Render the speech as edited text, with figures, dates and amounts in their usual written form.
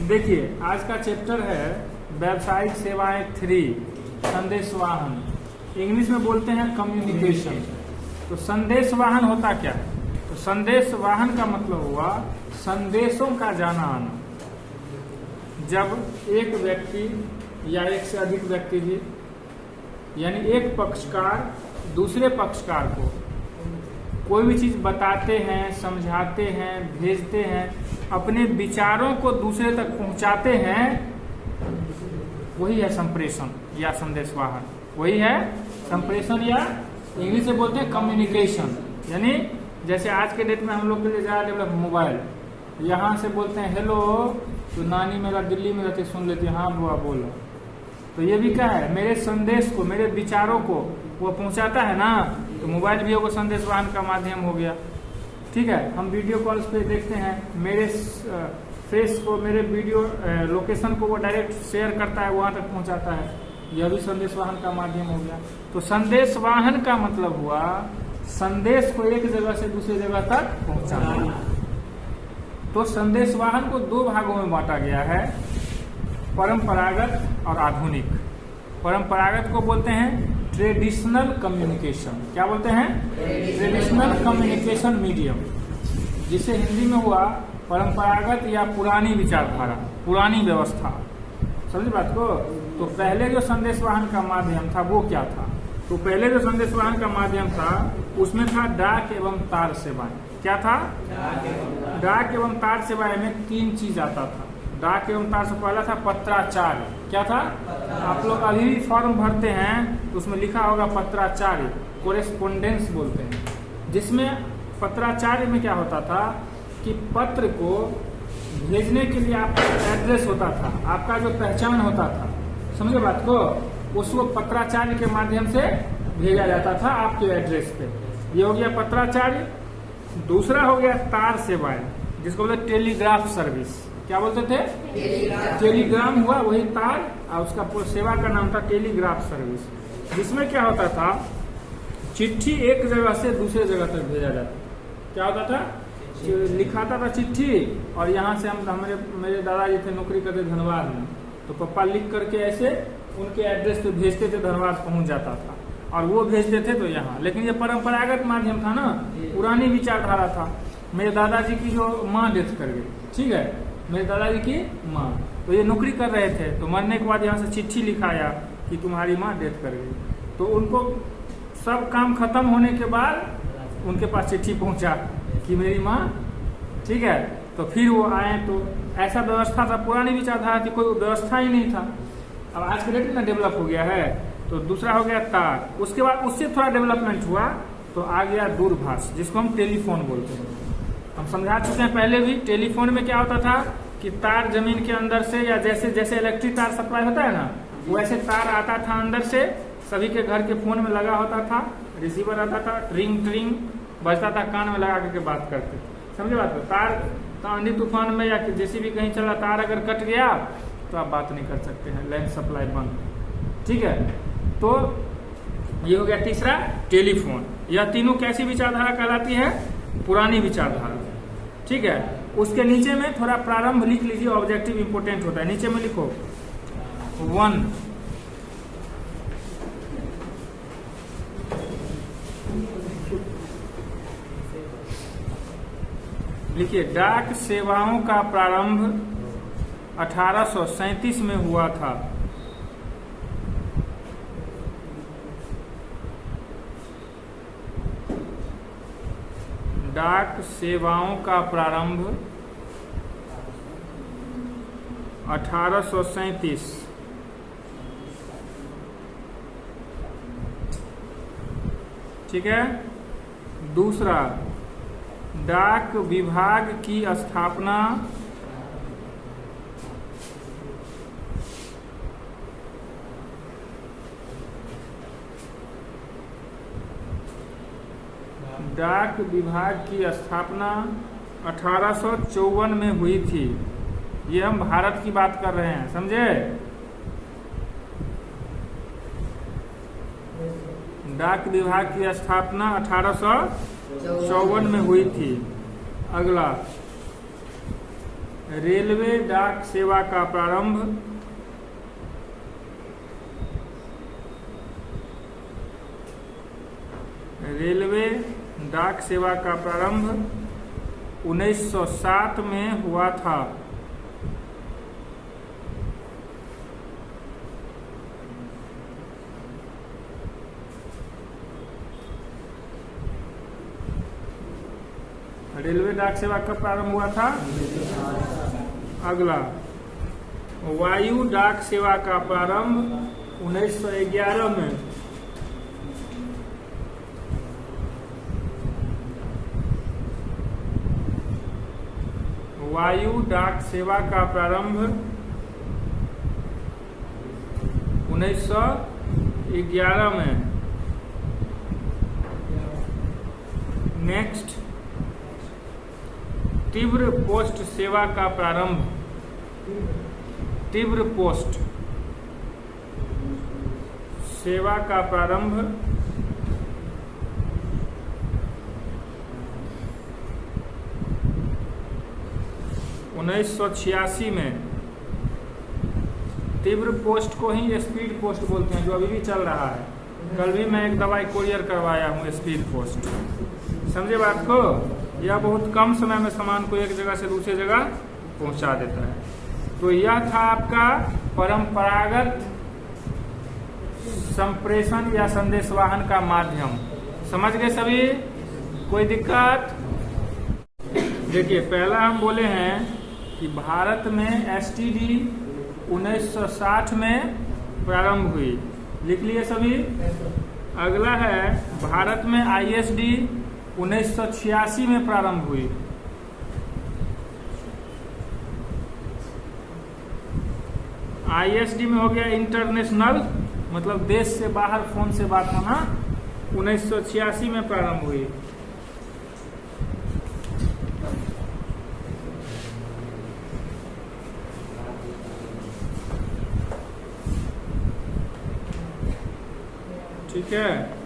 देखिए आज का चैप्टर है व्यावसायिक सेवाएं 3 संदेशवाहन। इंग्लिश में बोलते हैं कम्युनिकेशन। तो संदेशवाहन होता क्या है? तो संदेशवाहन का मतलब हुआ संदेशों का जाना आना। जब एक व्यक्ति या एक से अधिक व्यक्ति भी यानी एक पक्षकार दूसरे पक्षकार को कोई भी चीज बताते हैं, समझाते हैं, भेजते हैं, अपने विचारों को दूसरे तक पहुंचाते हैं, वही है संप्रेषण या संदेशवाहन। वही है संप्रेषण या इंग्लिश में बोलते हैं कम्युनिकेशन। यानी जैसे आज के डेट में हम लोग के लिए ज़्यादा डेवलप मोबाइल, यहाँ से बोलते हैं हेलो, तो नानी मेरा दिल्ली में रहते सुन लेती है, हाँ बुआ बोलो। तो ये भी क्या है, मेरे संदेश को, मेरे विचारों को वो पहुंचाता है ना। तो मोबाइल भी वो संदेशवाहन का माध्यम हो गया। ठीक है, हम वीडियो कॉल्स पे देखते हैं, मेरे फेस को, मेरे वीडियो लोकेशन को वो डायरेक्ट शेयर करता है, वहां तक पहुंचाता है। यह भी संदेशवाहन का माध्यम हो गया। तो संदेशवाहन का मतलब हुआ संदेश को एक जगह से दूसरी जगह तक पहुंचाना। तो संदेशवाहन को दो भागों में बांटा गया है, परंपरागत और आधुनिक। परंपरागत को बोलते हैं ट्रेडिशनल कम्युनिकेशन। क्या बोलते हैं? ट्रेडिशनल कम्युनिकेशन मीडियम, जिसे हिंदी में हुआ परंपरागत या पुरानी विचारधारा, पुरानी व्यवस्था। समझे बात को? तो पहले जो संदेशवाहन का माध्यम था वो क्या था? तो पहले जो संदेशवाहन का माध्यम था उसमें था डाक एवं तार सेवाएं। क्या था? डाक एवं तार सेवाएं में 3 चीज आता था। डाक एवं तार से पहला था पत्राचार्य। क्या था? आप लोग अभी भी फॉर्म भरते हैं तो उसमें लिखा होगा पत्राचार्य, कोरेस्पोंडेंस बोलते हैं। जिसमें पत्राचार्य में क्या होता था कि पत्र को भेजने के लिए आपका एड्रेस होता था, आपका जो पहचान होता था, समझे बात को, उसको पत्राचार्य के माध्यम से भेजा जाता था आपके एड्रेस पे। ये हो गया पत्राचार्य। दूसरा हो गया तार सेवाएं, जिसको बोलते टेलीग्राफ सर्विस। क्या बोलते थे? टेलीग्राम हुआ वही तार, और उसका सेवा का नाम था टेलीग्राफ सर्विस। जिसमें क्या होता था, चिट्ठी एक जगह से दूसरे जगह तक भेजा जाता। क्या होता था? लिखाता था चिट्ठी, और यहाँ से हम मेरे दादाजी थे नौकरी करते धनबाद में, तो पापा लिख करके ऐसे उनके एड्रेस पे भेजते थे, धनबाद पहुंच जाता था, और वो भेजते थे तो यहाँ। लेकिन ये परंपरागत माध्यम था ना, पुरानी विचारधारा था। मेरे दादाजी की जो माँ डेथ कर गई, ठीक है, मेरे दादाजी की माँ, तो ये नौकरी कर रहे थे, तो मरने के बाद यहाँ से चिट्ठी लिखाया कि तुम्हारी माँ डेथ कर गई। तो उनको सब काम खत्म होने के बाद उनके पास चिट्ठी पहुंचा कि मेरी माँ ठीक है। तो फिर वो आए, तो ऐसा व्यवस्था था, पुरानी विचारधारा थी, कोई व्यवस्था ही नहीं था। अब आज के डेट में ना डेवलप हो गया है। तो दूसरा हो गया तार। उसके बाद उससे थोड़ा डेवलपमेंट हुआ तो आ गया दूरभाष, जिसको हम टेलीफोन बोलते हैं। हम समझा चुके हैं पहले भी। टेलीफोन में क्या होता था कि तार जमीन के अंदर से, या जैसे जैसे इलेक्ट्रिक तार सप्लाई होता है ना, वैसे तार आता था अंदर से, सभी के घर के फोन में लगा होता था, रिसीवर आता था, ट्रिंग ट्रिंग बजता था, कान में लगा करके बात करते। समझे बात? तार आंधी तूफान में या जैसे भी कहीं चला, तार अगर कट गया तो आप बात नहीं कर सकते हैं, लाइन सप्लाई बंद। ठीक है, तो ये हो गया तीसरा टेलीफोन। यह तीनों कैसी विचारधारा कहलाती है? पुरानी विचारधारा। ठीक है, उसके नीचे में थोड़ा प्रारंभ लिख लीजिए, ऑब्जेक्टिव इंपोर्टेंट होता है। नीचे में लिखो 1, लिखिए डाक सेवाओं का प्रारंभ 1837 में हुआ था। डाक सेवाओं का प्रारंभ 1837। ठीक है। दूसरा, डाक विभाग की स्थापना 1854 में हुई थी। ये हम भारत की बात कर रहे हैं, समझे? डाक विभाग की स्थापना 1854 में हुई थी। अगला रेलवे डाक सेवा का प्रारंभ रेलवे डाक सेवा का प्रारंभ 1907 में हुआ था। रेलवे डाक सेवा कब प्रारंभ हुआ था? अगला, वायु डाक सेवा का प्रारंभ 1911 में। वायु डाक सेवा का प्रारंभ 1911 में। नेक्स्ट, तीव्र पोस्ट सेवा का प्रारंभ। तीव्र पोस्ट सेवा का प्रारंभ 1986 में। तीव्र पोस्ट को ही स्पीड पोस्ट बोलते हैं, जो अभी भी चल रहा है। कल भी मैं एक दवाई कोरियर करवाया हूँ, स्पीड पोस्ट। समझे बात को? यह बहुत कम समय में सामान को एक जगह से दूसरी जगह पहुंचा देता है। तो यह था आपका परंपरागत संप्रेषण या संदेशवाहन का माध्यम। समझ गए सभी? कोई दिक्कत? देखिए, पहला हम बोले हैं कि भारत में एसटीडी 1960 में प्रारंभ हुई। लिख लिए सभी? अगला है, भारत में आईएसडी 1986 में प्रारंभ हुई। आईएसडी में हो गया इंटरनेशनल, मतलब देश से बाहर फोन से बात होना, 1986 में प्रारंभ हुई। ठीक है।